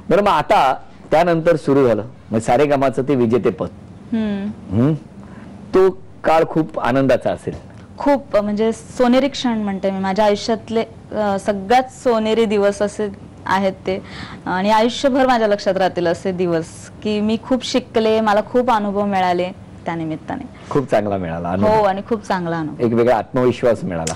बरं, मग आता त्यानंतर सुरू झालं मग सारेगमाचं ते विजेतेपद. तो काळ खूप आनंदाचा असेल. खूप म्हणजे सोनेरी क्षण म्हणते मी. माझ्या आयुष्यातले सगळ्यात सोनेरी दिवस असे आहेत ते, आणि आयुष्यभर माझ्या लक्षात राहतील असे दिवस की मी खूप शिकले, मला खूप अनुभव मिळाले त्या निमित्ताने. खूप चांगला मिळाला अनुभव. हो, आणि खूप चांगला अनुभव, एक वेगळा आत्मविश्वास मिळाला.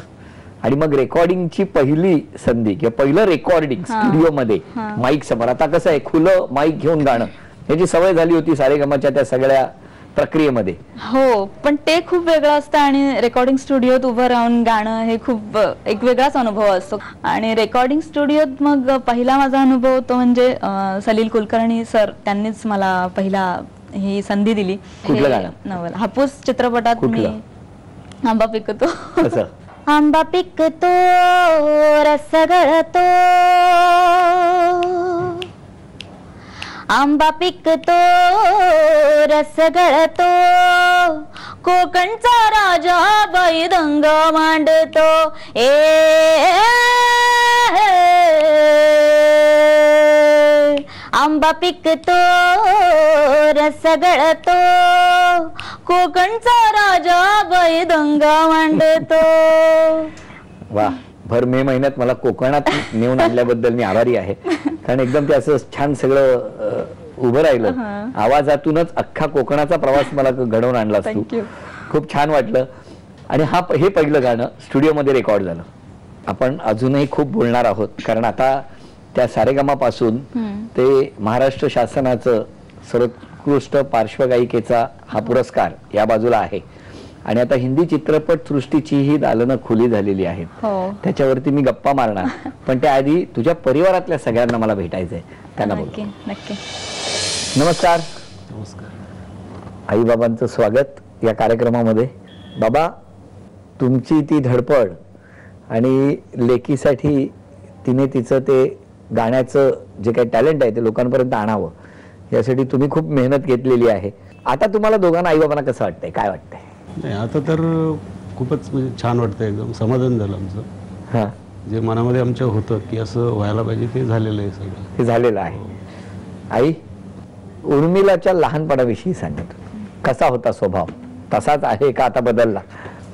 आणि मग रेकॉर्डिंगची पहिली संधी किंवा पहिलं रेकॉर्डिंग स्टुडिओ मध्ये माईक समोर. आता कसं आहे, खुलं माईक घेऊन गाणं याची सवय झाली होती सारेगमाच्या त्या सगळ्या प्रक्रियेमध्ये. हो, पण ते खूप वेगळं असतं आणि रेकॉर्डिंग स्टुडिओत उभं राहून गाणं हे खूप एक वेगळाच अनुभव असतो. आणि रेकॉर्डिंग स्टुडिओत मग पहिला माझा अनुभव तो म्हणजे सलील कुलकर्णी सर, त्यांनीच मला पहिला ही संधी दिली. कुठलं गाणं? नवल हापूस चित्रपटात मी आंबा पिकतो. आंबा पिकतो रस गळतो, आंबा पिकतो रस गळतो, कोकणचा राजा बैदंग मांडतो. आंबा पिकतो रस गळतो, कोकणचा राजा बैदंग मांडतो. वा, भर मे महिन्यात मला कोकणात नेऊन आणल्याबद्दल मी आभारी आहे. कारण एकदम ते असं छान सगळं उभं राहिलं. आवाजातूनच अख्खा कोकणाचा प्रवास मला घडवून आणलास तू. खूप छान वाटलं. आणि हे पहिलं गाणं स्टुडिओमध्ये रेकॉर्ड झालं. आपण अजूनही खूप बोलणार आहोत, कारण आता त्या सारेगमापासून ते महाराष्ट्र शासनाचं सर्वोत्कृष्ट पार्श्वगायिकेचा हा पुरस्कार या बाजूला आहे. आणि आता हिंदी चित्रपट सृष्टीची ही दालनं खुली झालेली आहेत. त्याच्यावरती मी गप्पा मारणार, पण त्याआधी तुझ्या परिवारातल्या सगळ्यांना मला भेटायचंय, त्यांना बोल. नक्की. नमस्कार. नमस्कार. आई बाबांचं स्वागत या कार्यक्रमामध्ये. बाबा, तुमची ती धडपड आणि लेकीसाठी तिने तिचं ते गाण्याचं जे काही टॅलेंट आहे ते लोकांपर्यंत आणावं, यासाठी तुम्ही खूप मेहनत घेतलेली आहे. आता तुम्हाला दोघांना आई बाबांना कसं वाटतंय, काय वाटतंय? नाही, आता तर खूपच म्हणजे छान वाटतं, एकदम समाधान झालं आमचं. जे मनामध्ये आमच्या होतं की असं व्हायला पाहिजे ते झालेलं आहे सगळं. हे झालेलं आहे. आई, उर्मिलाच्या लहानपणाविषयी सांगत, कसा होता स्वभाव? तसाच आहे का आता बदलला?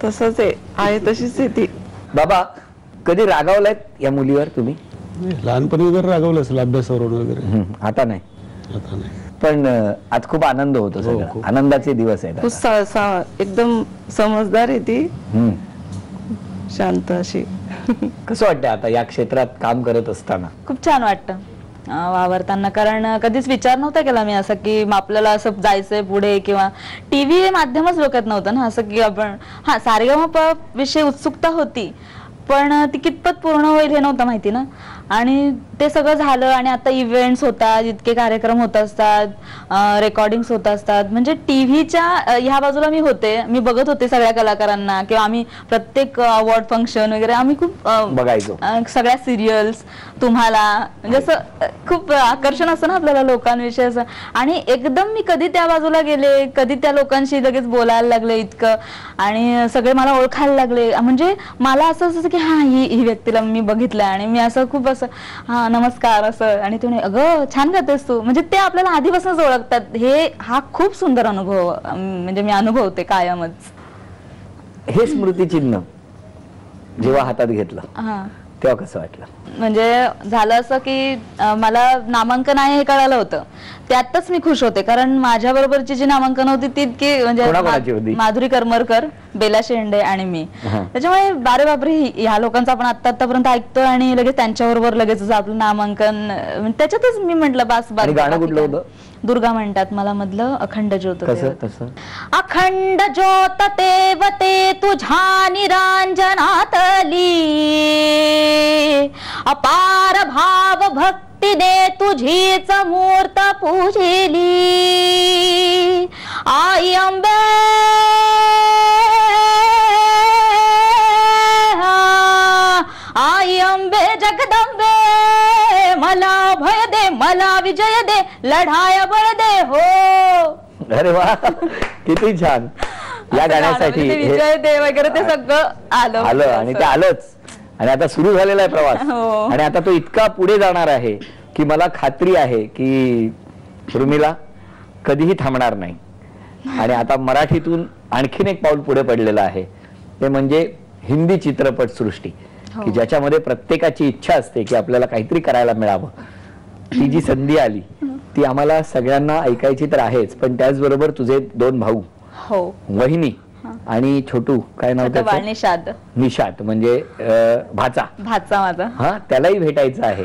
तसंच आहे तशीच आहे ती. बाबा, कधी रागावलायत या मुलीवर तुम्ही? लहानपणी वगैरे रागवलं असेल अभ्यासावरून वगैरे. आता नाही. आता नाही. पण आज खूप आनंद होतो, सगळं आनंदाचे दिवस आहेत. एकदम समजदार आहे ती, शांत अशी. कसं वाटतं आता या क्षेत्रात काम करत असताना? खूप छान वाटतं वावरताना, कारण कधीच विचार नव्हता केला मी असं की आपल्याला असं जायचंय पुढे, किंवा टीव्ही हे माध्यमच डोक्यात नव्हतं ना असं की आपण सारेगमा विषयी उत्सुकता होती, पण ती कितपत पूर्ण होईल हे नव्हतं माहिती ना. आणि ते सगळं झालं, आणि आता इव्हेंट्स होतात, इतके कार्यक्रम होत असतात, रेकॉर्डिंग्स होत असतात. म्हणजे टीव्हीच्या ह्या बाजूला मी होते, मी बघत होते सगळ्या कलाकारांना, किंवा आम्ही प्रत्येक अवॉर्ड फंक्शन वगैरे आम्ही खूप बघायचो, सगळ्या सिरियल्स तुम्हाला, म्हणजे असं खूप आकर्षण असतं ना आपल्याला लोकांविषयी असं. आणि एकदम मी कधी त्या बाजूला गेले, कधी त्या लोकांशी लगेच बोलायला लागले इतकं, आणि सगळे मला ओळखायला लागले. म्हणजे मला असं असं की हा ही व्यक्तीला मी बघितलं, आणि मी असं खूप असं हा नमस्कार असं, आणि तुम्ही अगं छान गातेस तू, म्हणजे ते आपल्याला आधीपासूनच ओळखतात. हा खूप सुंदर अनुभव म्हणजे मी अनुभवते कायमच. हे स्मृतिचिन्ह जेव्हा हातात घेतलं तेव्हा कसं वाटलं? म्हणजे झालं असं की मला नामांकन आहे हे कळालं होतं, त्यातच मी खुश होते, कारण माझ्या बरोबरची जी नामांकन होती ती इतकी म्हणजे माधुरी करमरकर, बेला शेंडे आणि मी. त्याच्यामुळे बारे बापरे, ह्या लोकांचं आपण आतापर्यंत ऐकतोय आणि लगेच त्यांच्याबरोबर लगेच आपलं नामांकन, त्याच्यातच मी म्हंटल बास. गाणं कुठलं होतं? दुर्गा म्हणतात मला मधलं अखंड ज्योत. अखंड ज्योत तेवते तुझ्या निरांजनातली, अपार भाव भक्तीने तुझीच मूर्त पूजिली. आई अंबे आई अंबे जगदंबे, मला भय दे मला विजय दे, लढाया बळ दे हो. अरे वा, किती छान. या गाण्यासाठी विजय दे वगैरे ते सगळं आलं आणि ते आलंच. आणि आता सुरू झालेला आहे प्रवास, आणि आता तो इतका पुढे जाणार आहे. की मला खात्री आहे की उर्मिला कधीही थांबणार नाही. आणि आता मराठीतून आणखीन एक पाऊल पुढे पडलेलं आहे, ते म्हणजे हिंदी चित्रपट सृष्टी, की ज्याच्यामध्ये प्रत्येकाची इच्छा असते की आपल्याला काहीतरी करायला मिळावं. ती जी संधी आली ती आम्हाला सगळ्यांना ऐकायची तर आहेच, पण त्याचबरोबर तुझे 2 भाऊ हो, वहिनी आणि छोटू, काय नाव त्याचं, निषाद, निषाद म्हणजे भाचा माझा. हा, त्यालाही भेटायचं आहे.